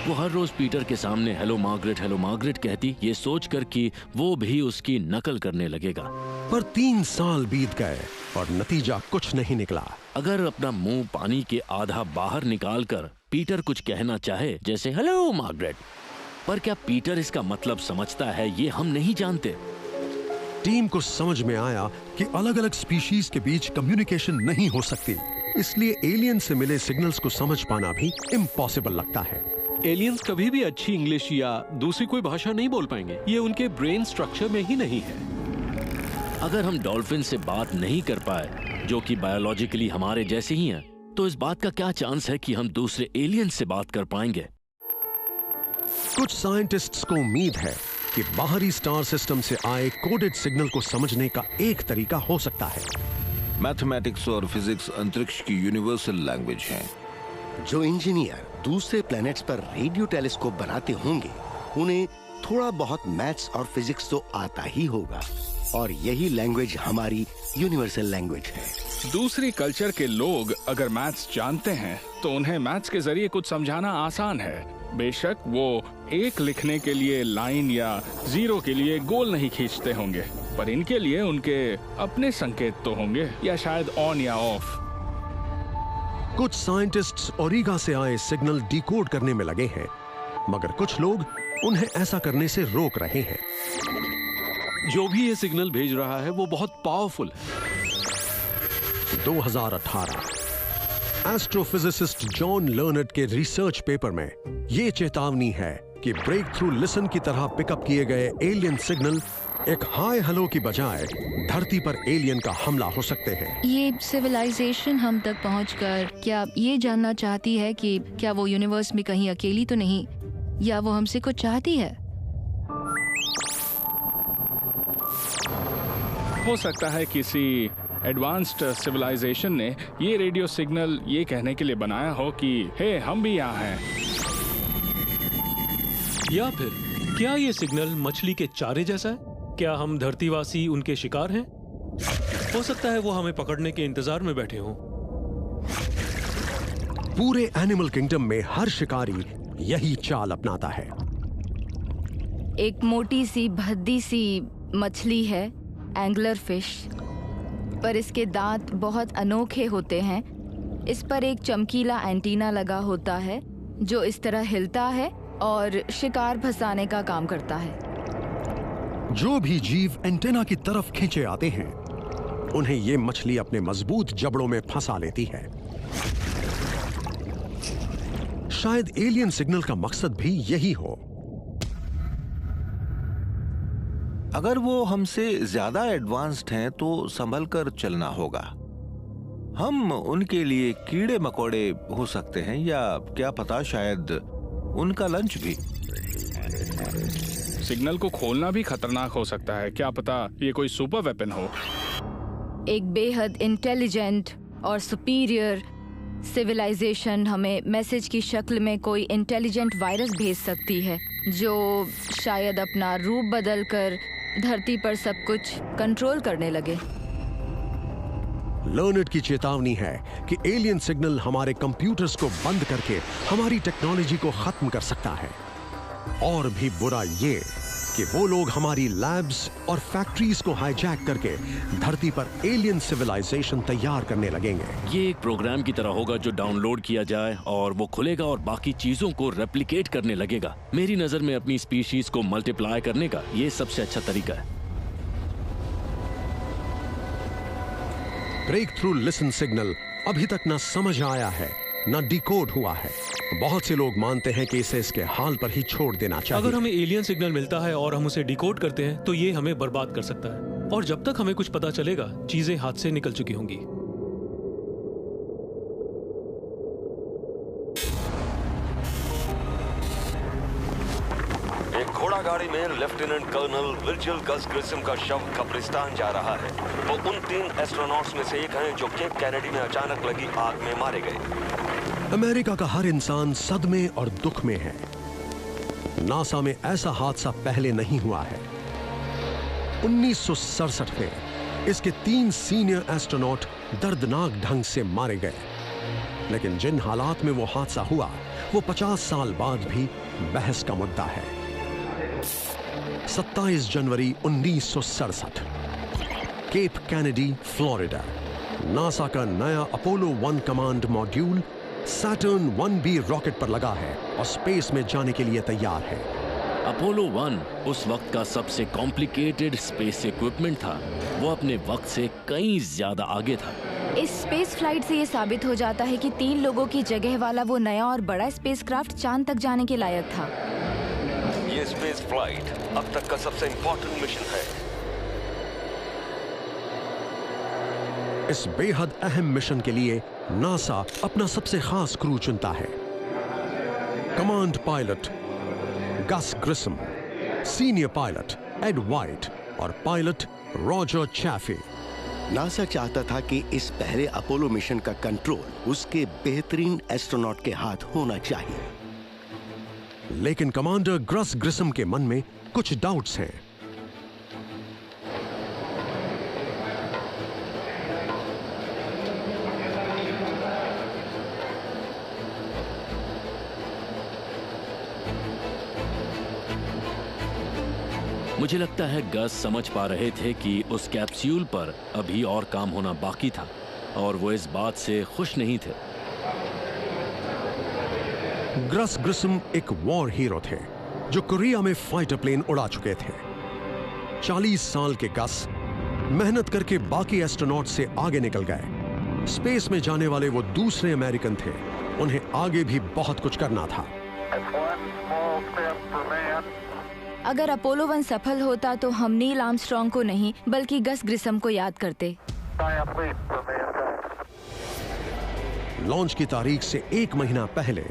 वो हर रोज पीटर के सामने हेलो मार्गरेट कहती, ये सोचकर कि वो भी उसकी नकल करने लगेगा। पर 3 साल बीत गए और नतीजा कुछ नहीं निकला। अगर अपना मुंह पानी के आधा बाहर निकालकर पीटर कुछ कहना चाहे, जैसे हेलो मार्गरेट, पर क्या पीटर इसका मतलब समझता है, ये हम नहीं जानते। टीम को समझ में आया कि अलग अलग स्पीशीज के बीच कम्युनिकेशन नहीं हो सकती, इसलिए एलियन से मिले सिग्नल्स को समझ पाना भी इम्पॉसिबल लगता है। एलियंस कभी भी अच्छी इंग्लिश या दूसरी कोई भाषा नहीं बोल पाएंगे, ये उनके ब्रेन स्ट्रक्चर में ही नहीं है। अगर हम डॉल्फिन से बात नहीं कर पाए, जो कि बायोलॉजिकली हमारे जैसे ही हैं, तो इस बात का क्या चांस है कि हम दूसरे एलियन से बात कर पाएंगे। कुछ साइंटिस्ट्स को उम्मीद है कि बाहरी स्टार सिस्टम से आए कोडेड सिग्नल को समझने का एक तरीका हो सकता है। मैथमेटिक्स और फिजिक्स अंतरिक्ष की यूनिवर्सल लैंग्वेज है। जो इंजीनियर दूसरे प्लैनेट्स पर रेडियो टेलीस्कोप बनाते होंगे, उन्हें थोड़ा बहुत मैथ्स और फिजिक्स तो आता ही होगा, और यही लैंग्वेज हमारी यूनिवर्सल लैंग्वेज है। दूसरी कल्चर के लोग अगर मैथ्स जानते हैं तो उन्हें मैथ्स के जरिए कुछ समझाना आसान है। बेशक वो 1 लिखने के लिए लाइन या 0 के लिए गोल नहीं खींचते होंगे, पर इनके लिए उनके अपने संकेत तो होंगे, या शायद ऑन या ऑफ। कुछ साइंटिस्ट्स ओरिगा से आए सिग्नल डिकोड करने में लगे हैं, मगर कुछ लोग उन्हें ऐसा करने से रोक रहे हैं। जो भी ये सिग्नल भेज रहा है वो बहुत पावरफुल है। 2018 एस्ट्रोफिजिसिस्ट जॉन लर्नट के रिसर्च पेपर में यह चेतावनी है कि ब्रेक थ्रू लिसन की तरह पिकअप किए गए एलियन सिग्नल एक हाय हेलो की बजाय धरती पर एलियन का हमला हो सकते हैं। ये सिविलाइजेशन हम तक पहुंचकर क्या ये जानना चाहती है कि क्या वो यूनिवर्स में कहीं अकेली तो नहीं, या वो हमसे कुछ चाहती है। हो सकता है किसी एडवांस्ड सिविलाइजेशन ने ये रेडियो सिग्नल ये कहने के लिए बनाया हो कि हे, हम भी यहाँ हैं। या फिर क्या ये सिग्नल मछली के चारे जैसा है? क्या हम धरतीवासी उनके शिकार हैं? हो सकता है वो हमें पकड़ने के इंतजार में बैठे हों। पूरे एनिमल किंगडम में हर शिकारी यही चाल अपनाता है। एक मोटी सी भद्दी सी मछली है, एंगलर फिश, पर इसके दांत बहुत अनोखे होते हैं। इस पर एक चमकीला एंटीना लगा होता है जो इस तरह हिलता है और शिकार फंसाने का काम करता है। जो भी जीव एंटेना की तरफ खींचे आते हैं, उन्हें ये मछली अपने मजबूत जबड़ों में फंसा लेती है। शायद एलियन सिग्नल का मकसद भी यही हो। अगर वो हमसे ज्यादा एडवांस्ड हैं तो संभल कर चलना होगा। हम उनके लिए कीड़े मकोड़े हो सकते हैं, या क्या पता शायद उनका लंच भी। सिग्नल को खोलना भी खतरनाक हो सकता है, क्या पता ये कोई सुपर वेपन हो। एक बेहद इंटेलिजेंट और सुपीरियर सिविलाइजेशन हमें मैसेज की शक्ल में कोई इंटेलिजेंट वायरस भेज सकती है, जो शायद अपना रूप बदलकर धरती पर सब कुछ कंट्रोल करने लगे। लर्नट की चेतावनी है कि एलियन सिग्नल हमारे कंप्यूटर्स को बंद करके हमारी टेक्नोलॉजी को खत्म कर सकता है। और भी बुरा ये कि वो लोग हमारी लैब्स और फैक्ट्रीज को हाईजैक करके धरती पर एलियन सिविलाइजेशन तैयार करने लगेंगे। ये एक प्रोग्राम की तरह होगा जो डाउनलोड किया जाए और वो खुलेगा और बाकी चीजों को रेप्लिकेट करने लगेगा। मेरी नजर में अपनी स्पीशीज को मल्टीप्लाई करने का ये सबसे अच्छा तरीका है। ब्रेक थ्रू लिसन सिग्नल अभी तक ना समझ आया है, ना डिकोड हुआ है। बहुत से लोग मानते हैं कि इसे इसके हाल पर ही छोड़ देना चाहिए। अगर हमें एलियन सिग्नल मिलता है और हम उसे डिकोड करते हैं तो ये हमें बर्बाद कर सकता है, और जब तक हमें कुछ पता चलेगा चीजें हाथ से निकल चुकी होंगी। एक घोड़ा गाड़ी में लेफ्टिनेंट कर्नल विर्जिल गस ग्रिसम का शव कब्रिस्तान जा रहा है। वो उन 3 एस्ट्रोनॉट्स में से एक हैं जो केप कैनेडी में अचानक लगी आग में मारे गए। अमेरिका का हर इंसान सदमे और दुख में है। नासा में ऐसा हादसा पहले नहीं हुआ है। 1967 में इसके 3 सीनियर एस्ट्रोनॉट दर्दनाक ढंग से मारे गए, लेकिन जिन हालात में वो हादसा हुआ वो 50 साल बाद भी बहस का मुद्दा है। 27 जनवरी 1967, केप कैनेडी, फ्लोरिडा, नासा का नया Apollo 1 command module Saturn 1B rocket पर लगा है और स्पेस में जाने के लिए तैयार है। अपोलो 1 उस वक्त का सबसे कॉम्प्लिकेटेड स्पेस इक्विपमेंट था। वो अपने वक्त से कहीं ज्यादा आगे था। इस स्पेस फ्लाइट से ये साबित हो जाता है कि 3 लोगों की जगह वाला वो नया और बड़ा स्पेसक्राफ्ट चांद तक जाने के लायक था। ये स्पेस फ्लाइट अब तक का सबसे इम्पोर्टेंट मिशन है। इस बेहद अहम मिशन के लिए नासा अपना सबसे खास क्रू चुनता है। कमांड पायलट गस ग्रिसम, सीनियर पायलट एड वाइट और पायलट रॉजर चैफे। नासा चाहता था कि इस पहले अपोलो मिशन का कंट्रोल उसके बेहतरीन एस्ट्रोनॉट के हाथ होना चाहिए। लेकिन कमांडर गस ग्रिसम के मन में कुछ डाउट्स हैं। मुझे लगता है गस समझ पा रहे थे कि उस कैप्सूल पर अभी और काम होना बाकी था और वो इस बात से खुश नहीं थे। गस ग्रिसम एक वॉर हीरो थे जो कोरिया में फाइटर प्लेन उड़ा चुके थे। 40 साल के गस मेहनत करके बाकी एस्ट्रोनॉट से आगे निकल गए। स्पेस में जाने वाले वो दूसरे अमेरिकन थे। उन्हें आगे भी बहुत कुछ करना था। अगर अपोलो 1 सफल होता तो हम नील आर्मस्ट्रॉन्ग को नहीं बल्कि गस ग्रिसम को याद करते। लॉन्च की तारीख से 1 महीना पहले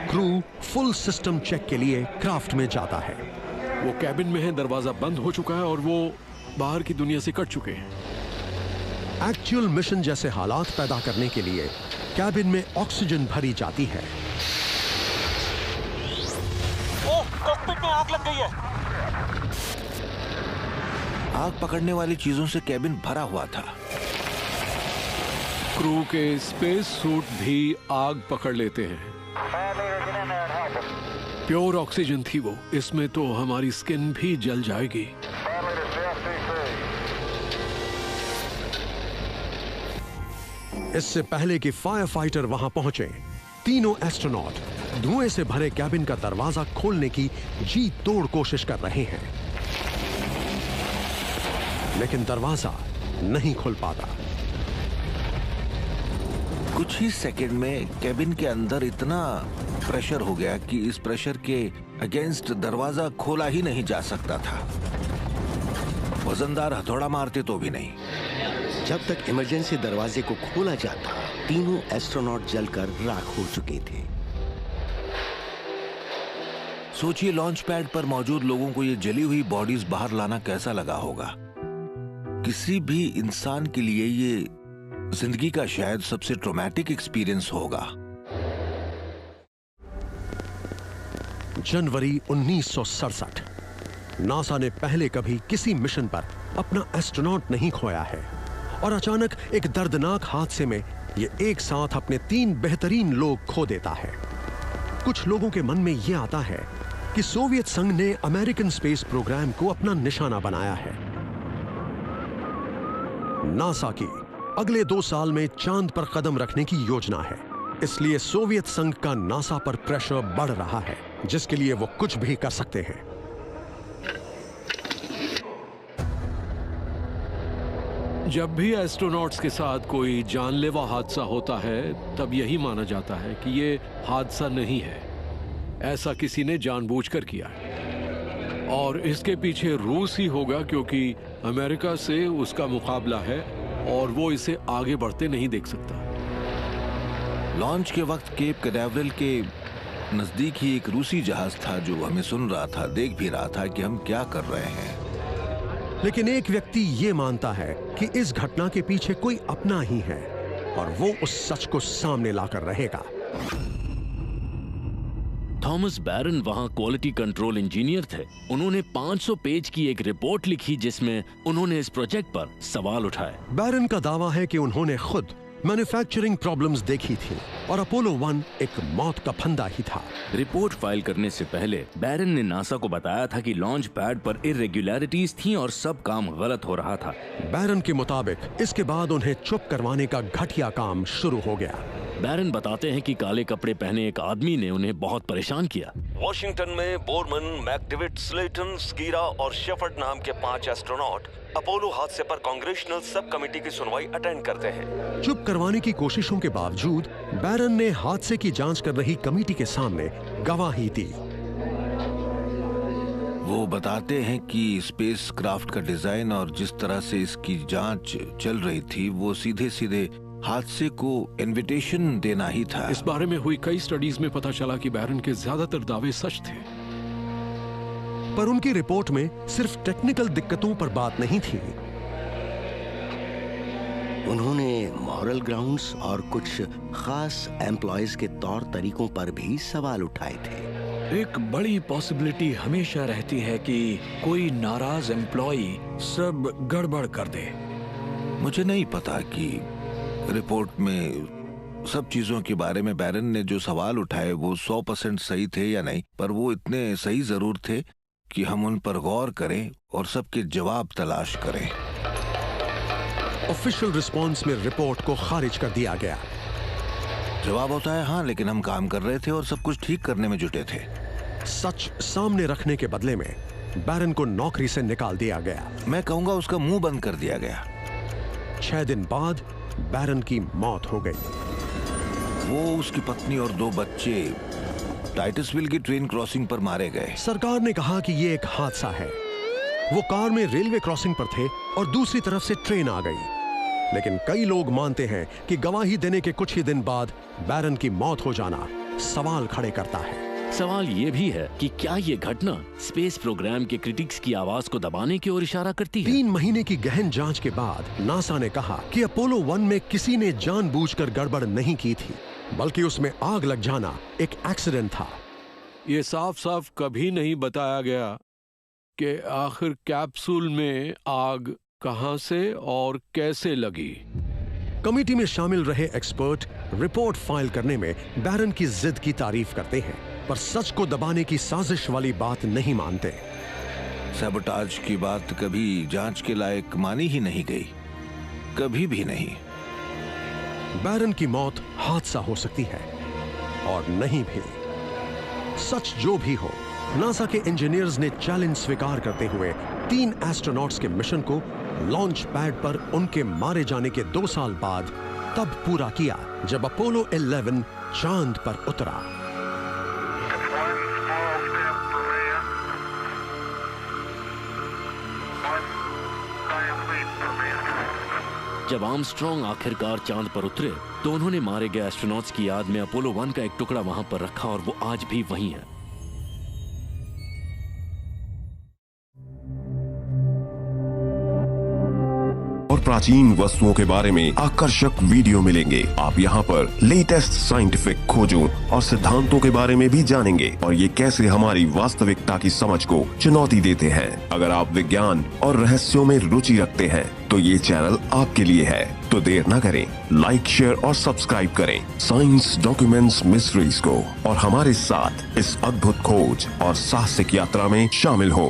क्रू फुल सिस्टम चेक के लिए क्राफ्ट में जाता है। वो कैबिन में है, दरवाजा बंद हो चुका है और वो बाहर की दुनिया से कट चुके हैं। एक्चुअल मिशन जैसे हालात पैदा करने के लिए कैबिन में ऑक्सीजन भरी जाती है। कॉकपिट में आग लग गई है। आग पकड़ने वाली चीजों से कैबिन भरा हुआ था। क्रू के स्पेस सूट भी आग पकड़ लेते हैं। प्योर ऑक्सीजन थी वो, इसमें तो हमारी स्किन भी जल जाएगी। इससे पहले कि फायर फाइटर वहां पहुंचे, तीनों एस्ट्रोनॉट धुएं से भरे कैबिन का दरवाजा खोलने की जी तोड़ कोशिश कर रहे हैं, लेकिन दरवाजा नहीं खुल पाता। कुछ ही सेकंड में कैबिन के अंदर इतना प्रेशर हो गया कि इस प्रेशर के अगेंस्ट दरवाजा खोला ही नहीं जा सकता था। वजनदार हथौड़ा मारते तो भी नहीं। जब तक इमरजेंसी दरवाजे को खोला जाता, तीनों एस्ट्रोनॉट जलकर राख हो चुके थे। सोचिए लॉन्च पैड पर मौजूद लोगों को ये जली हुई बॉडीज बाहर लाना कैसा लगा होगा। किसी भी इंसान के लिए ये जिंदगी का शायद सबसे ट्रॉमेटिक एक्सपीरियंस होगा। जनवरी 1967, नासा ने पहले कभी किसी मिशन पर अपना एस्ट्रोनॉट नहीं खोया है और अचानक एक दर्दनाक हादसे में ये एक साथ अपने 3 बेहतरीन लोग खो देता है। कुछ लोगों के मन में यह आता है कि सोवियत संघ ने अमेरिकन स्पेस प्रोग्राम को अपना निशाना बनाया है। नासा की अगले 2 साल में चांद पर कदम रखने की योजना है, इसलिए सोवियत संघ का नासा पर प्रेशर बढ़ रहा है, जिसके लिए वो कुछ भी कर सकते हैं। जब भी एस्ट्रोनॉट्स के साथ कोई जानलेवा हादसा होता है, तब यही माना जाता है कि ये हादसा नहीं है, ऐसा किसी ने जानबूझकर किया है और इसके पीछे रूस ही होगा, क्योंकि अमेरिका से उसका मुकाबला है और वो इसे आगे बढ़ते नहीं देख सकता। लॉन्च के वक्त केप कैनावरल के नजदीक ही एक रूसी जहाज था जो हमें सुन रहा था, देख भी रहा था कि हम क्या कर रहे हैं। लेकिन एक व्यक्ति ये मानता है कि इस घटना के पीछे कोई अपना ही है और वो उस सच को सामने लाकर रहेगा। थॉमस बैरन वहां क्वालिटी कंट्रोल इंजीनियर थे। उन्होंने 500 पेज की एक रिपोर्ट लिखी जिसमें उन्होंने इस प्रोजेक्ट पर सवाल उठाए। बैरन का दावा है कि उन्होंने खुद मैन्युफैक्चरिंग प्रॉब्लम्स देखी थी और अपोलो 1 एक मौत का फंदा ही था। रिपोर्ट फाइल करने से पहले बैरन ने नासा को बताया था कि लॉन्च पैड पर इरेगुलरिटीज थीं और सब काम गलत हो रहा था। बैरन के मुताबिक इसके बाद उन्हें चुप करवाने का घटिया काम शुरू हो गया। बैरन बताते हैं कि काले कपड़े पहने एक आदमी ने उन्हें बहुत परेशान किया। वॉशिंगटन में बोरमन, मैकडेविड, स्लेटन, स्कीरा और शेफर्ड नाम के 5 एस्ट्रोनॉट अपोलो हादसे पर कांग्रेशनल सब कमेटी की सुनवाई अटेंड करते हैं। चुप करवाने की कोशिशों के बावजूद बैरन ने हादसे की जांच कर रही कमेटी के सामने गवाही दी। वो बताते हैं कि स्पेस क्राफ्ट का डिजाइन और जिस तरह से इसकी जांच चल रही थी वो सीधे सीधे हादसे को इनविटेशन देना ही था। इस बारे में हुई कई स्टडीज में पता चला कि बैरन के ज्यादातर दावे सच थे, पर उनकी रिपोर्ट में सिर्फ टेक्निकल दिक्कतों पर बात नहीं थी। उन्होंने मॉरल ग्राउंड्स और कुछ खास एम्प्लॉयज के तौर तरीकों पर भी सवाल उठाए थे। एक बड़ी पॉसिबिलिटी हमेशा रहती है कि कोई नाराज एम्प्लॉय सब गड़बड़ कर दे। मुझे नहीं पता कि रिपोर्ट में सब चीजों के बारे में बैरन ने जो सवाल उठाए वो 100% सही थे या नहीं, पर वो इतने सही जरूर थे कि हम उन पर गौर करें और सबके जवाब तलाश करें। ऑफिशियल रिस्पांस में रिपोर्ट को खारिज कर दिया गया। जवाब होता है हाँ, लेकिन हम काम कर रहे थे और सब कुछ ठीक करने में जुटे थे। सच सामने रखने के बदले में बैरन को नौकरी से निकाल दिया गया। मैं कहूंगा उसका मुंह बंद कर दिया गया। 6 दिन बाद बैरन की मौत हो गई। वो, उसकी पत्नी और 2 बच्चे टाइटसविल की ट्रेन क्रॉसिंग पर मारे गए। सरकार ने कहा कि ये एक हादसा है। वो कार में रेलवे क्रॉसिंग पर थे और दूसरी तरफ से ट्रेन आ गई। लेकिन कई लोग मानते हैं कि गवाही देने के कुछ ही दिन बाद बैरन की मौत हो जाना सवाल खड़े करता है। सवाल ये भी है कि क्या ये घटना स्पेस प्रोग्राम के क्रिटिक्स की आवाज को दबाने की ओर इशारा करती है। 3 महीने की गहन जांच के बाद नासा ने कहा कि अपोलो 1 में किसी ने जानबूझकर गड़बड़ नहीं की थी, बल्कि उसमें आग लग जाना एक एक्सीडेंट था। ये साफ साफ कभी नहीं बताया गया कि आखिर कैप्सूल में आग कहां से और कैसे लगी। कमेटी में शामिल रहे एक्सपर्ट रिपोर्ट फाइल करने में बैरन की जिद की तारीफ करते हैं, पर सच को दबाने की साजिश वाली बात नहीं मानते। सैबोटाज की बात कभी जांच के लायक मानी ही नहीं गई, कभी भी नहीं। बैरन की मौत हादसा हो सकती है और नहीं भी। सच जो भी हो, नासा के इंजीनियर्स ने चैलेंज स्वीकार करते हुए 3 एस्ट्रोनॉट्स के मिशन को लॉन्च पैड पर उनके मारे जाने के 2 साल बाद तब पूरा किया जब अपोलो 11 चांद पर उतरा। जब आर्मस्ट्रॉन्ग आखिरकार चांद पर उतरे तो उन्होंने मारे गए एस्ट्रोनॉट्स की याद में अपोलो 1 का एक टुकड़ा वहां पर रखा और वो आज भी वहीं है। और प्राचीन वस्तुओं के बारे में आकर्षक वीडियो मिलेंगे। आप यहाँ पर लेटेस्ट साइंटिफिक खोजों और सिद्धांतों के बारे में भी जानेंगे और ये कैसे हमारी वास्तविकता की समझ को चुनौती देते हैं। अगर आप विज्ञान और रहस्यों में रुचि रखते हैं तो ये चैनल आपके लिए है। तो देर न करें, लाइक, शेयर और सब्सक्राइब करें साइंस डॉक्यूमेंट्स मिस्ट्रीज को और हमारे साथ इस अद्भुत खोज और साहसिक यात्रा में शामिल हों।